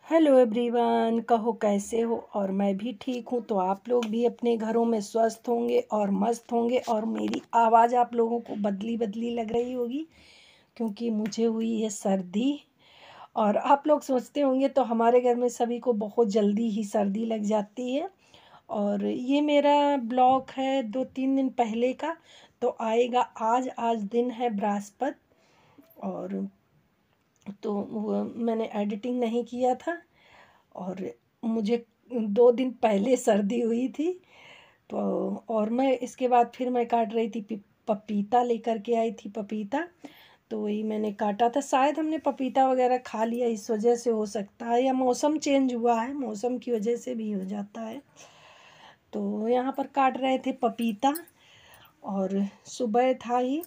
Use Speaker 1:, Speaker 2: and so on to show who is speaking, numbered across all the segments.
Speaker 1: Hello everyone, कहो कैसे हो। और मैं भी ठीक हूँ। तो आप लोग भी अपने घरों में स्वस्थ होंगे और मस्त होंगे। और मेरी आवाज़ आप लोगों को बदली बदली लग रही होगी क्योंकि मुझे हुई है सर्दी। और आप लोग सोचते होंगे तो हमारे घर में सभी को बहुत जल्दी ही सर्दी लग जाती है। और ये मेरा ब्लॉग है 2-3 दिन पहले का, तो आएगा आज दिन है बृहस्पति। और तो वो मैंने एडिटिंग नहीं किया था। और मुझे 2 दिन पहले सर्दी हुई थी। तो और मैं इसके बाद फिर मैं काट रही थी पपीता लेकर के आई थी पपीता। तो वही मैंने काटा था। शायद हमने पपीता वगैरह खा लिया, इस वजह से हो सकता है, या मौसम चेंज हुआ है, मौसम की वजह से भी हो जाता है। तो यहाँ पर काट रहे थे पपीता और सुबह था ही।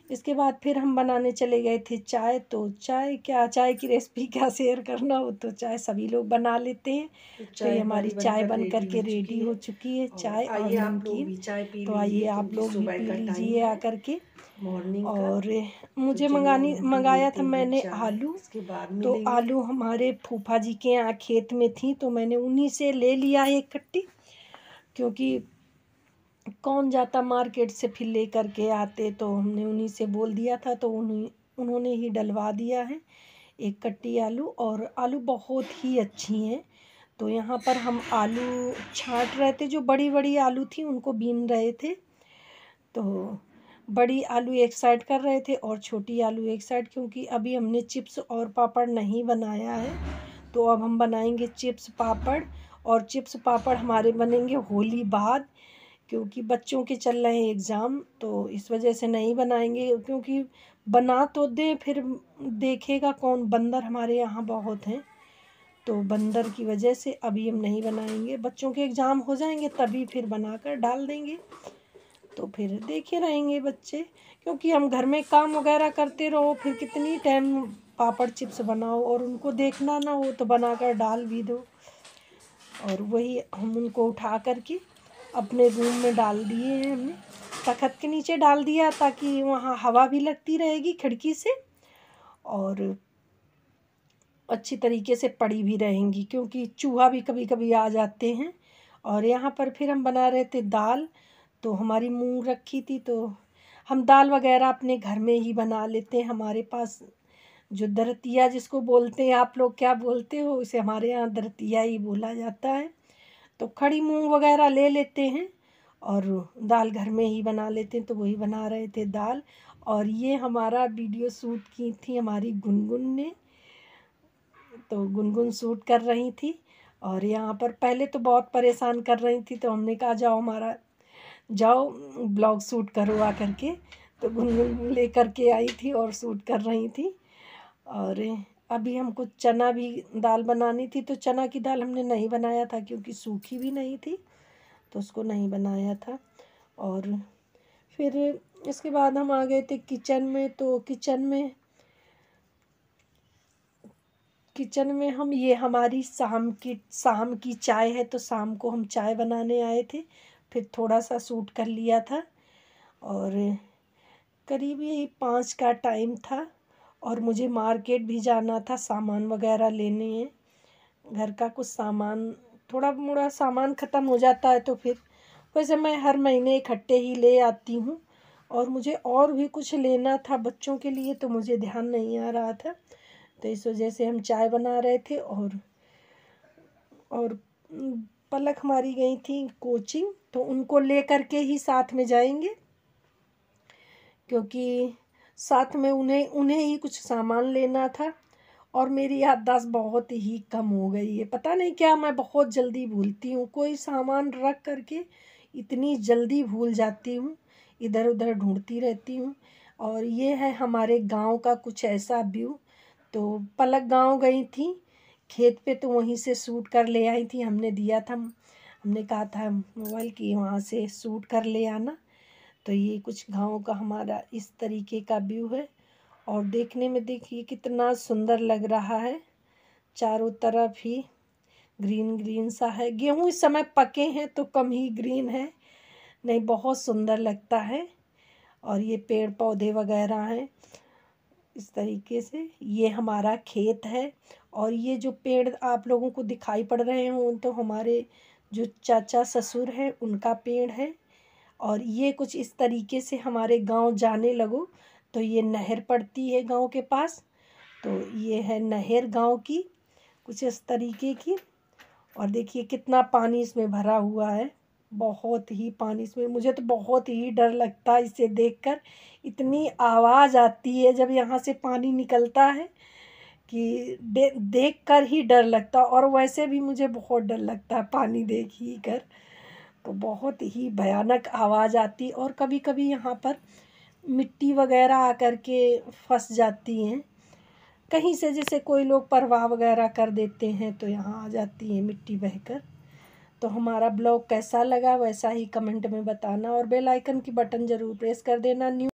Speaker 1: इसके बाद फिर हम बनाने चले गए थे चाय। तो चाय की रेसिपी क्या शेयर करना हो, तो चाय सभी लोग बना लेते हैं। तो ये हमारी चाय बन करके रेडी हो चुकी है, चाय और नमकीन। तो आइए आप लोग भी पी लीजिए आकर के। और मुझे मंगाया था मैंने आलू। तो आलू हमारे फूफा जी के यहाँ खेत में थी, तो मैंने उन्हीं से ले लिया एक कट्टी, क्योंकि कौन जाता मार्केट से फिर ले कर के आते। तो हमने उन्हीं से बोल दिया था, तो उन्होंने ही डलवा दिया है एक कट्टी आलू। और आलू बहुत ही अच्छी हैं। तो यहाँ पर हम आलू छांट रहे थे, जो बड़ी बड़ी आलू थी उनको बीन रहे थे। तो बड़ी आलू एक साइड कर रहे थे और छोटी आलू एक साइड, क्योंकि अभी हमने चिप्स और पापड़ नहीं बनाया है। तो अब हम बनाएंगे चिप्स पापड़। और चिप्स पापड़ हमारे बनेंगे होली बाद, क्योंकि बच्चों के चल रहे हैं एग्ज़ाम। तो इस वजह से नहीं बनाएंगे, क्योंकि बना तो दे फिर देखेगा कौन। बंदर हमारे यहाँ बहुत हैं, तो बंदर की वजह से अभी हम नहीं बनाएंगे। बच्चों के एग्ज़ाम हो जाएंगे तभी फिर बनाकर डाल देंगे। तो फिर देखे रहेंगे बच्चे, क्योंकि हम घर में काम वगैरह करते रहो, फिर कितनी टाइम पापड़ चिप्स बनाओ और उनको देखना ना हो तो बनाकर डाल भी दो। और वही हम उनको उठा करके अपने रूम में डाल दिए हैं हमने। तख्त के नीचे डाल दिया ताकि वहाँ हवा भी लगती रहेगी खिड़की से, और अच्छी तरीके से पड़ी भी रहेंगी, क्योंकि चूहा भी कभी कभी आ जाते हैं। और यहाँ पर फिर हम बना रहे थे दाल। तो हमारी मूंग रखी थी, तो हम दाल वगैरह अपने घर में ही बना लेते हैं। हमारे पास जो दरतिया जिसको बोलते हैं, आप लोग क्या बोलते हो इसे, हमारे यहाँ दरतिया ही बोला जाता है। तो खड़ी मूंग वगैरह ले लेते हैं और दाल घर में ही बना लेते हैं। तो वही बना रहे थे दाल। और ये हमारा वीडियो शूट की थी हमारी गुनगुन ने। तो गुनगुन शूट कर रही थी। और यहाँ पर पहले तो बहुत परेशान कर रही थी, तो हमने कहा जाओ ब्लॉग शूट करो आ करके। तो गुनगुन ले करके आई थी और शूट कर रही थी। और अभी हमको चना भी दाल बनानी थी, तो चना की दाल हमने नहीं बनाया था क्योंकि सूखी भी नहीं थी, तो उसको नहीं बनाया था। और फिर इसके बाद हम आ गए थे किचन में। तो किचन में हम, ये हमारी शाम की चाय है, तो शाम को हम चाय बनाने आए थे। फिर थोड़ा सा शूट कर लिया था। और करीब यही 5 का टाइम था। और मुझे मार्केट भी जाना था, सामान वगैरह लेने हैं। घर का कुछ सामान, थोड़ा मोड़ा सामान ख़त्म हो जाता है, तो फिर वैसे मैं हर महीने इकट्ठे ही ले आती हूँ। और मुझे और भी कुछ लेना था बच्चों के लिए, तो मुझे ध्यान नहीं आ रहा था। तो इस वजह से हम चाय बना रहे थे। और पलक हमारी गई थी कोचिंग, तो उनको ले करके ही साथ में जाएंगे, क्योंकि साथ में उन्हें ही कुछ सामान लेना था। और मेरी याददाश्त बहुत ही कम हो गई है, पता नहीं क्या, मैं बहुत जल्दी भूलती हूँ। कोई सामान रख करके इतनी जल्दी भूल जाती हूँ, इधर उधर ढूंढती रहती हूँ। और ये है हमारे गांव का कुछ ऐसा व्यू। तो पलक गांव गई थी खेत पे, तो वहीं से शूट कर ले आई थी। हमने कहा था मोबाइल की वहाँ से शूट कर ले आना। तो ये कुछ गांव का हमारा इस तरीके का व्यू है। और देखने में देखिए कितना सुंदर लग रहा है, चारों तरफ ही ग्रीन ग्रीन सा है। गेहूं इस समय पके हैं तो कम ही ग्रीन है, नहीं बहुत सुंदर लगता है। और ये पेड़ पौधे वगैरह हैं। इस तरीके से ये हमारा खेत है। और ये जो पेड़ आप लोगों को दिखाई पड़ रहे हों तो हमारे जो चाचा ससुर हैं उनका पेड़ है। और ये कुछ इस तरीके से हमारे गांव जाने लगो तो ये नहर पड़ती है गांव के पास। तो ये है नहर गांव की कुछ इस तरीके की। और देखिए कितना पानी इसमें भरा हुआ है, बहुत ही पानी इसमें। मुझे तो बहुत ही डर लगता है इसे देखकर, इतनी आवाज़ आती है जब यहाँ से पानी निकलता है कि देख कर ही डर लगता। और वैसे भी मुझे बहुत डर लगता है पानी देख ही कर, तो बहुत ही भयानक आवाज़ आती। और कभी कभी यहाँ पर मिट्टी वगैरह आकर के फंस जाती हैं कहीं से, जैसे कोई लोग परवाह वगैरह कर देते हैं तो यहाँ आ जाती है मिट्टी बहकर। तो हमारा ब्लॉग कैसा लगा वैसा ही कमेंट में बताना और बेल आइकन की बटन ज़रूर प्रेस कर देना। न्यू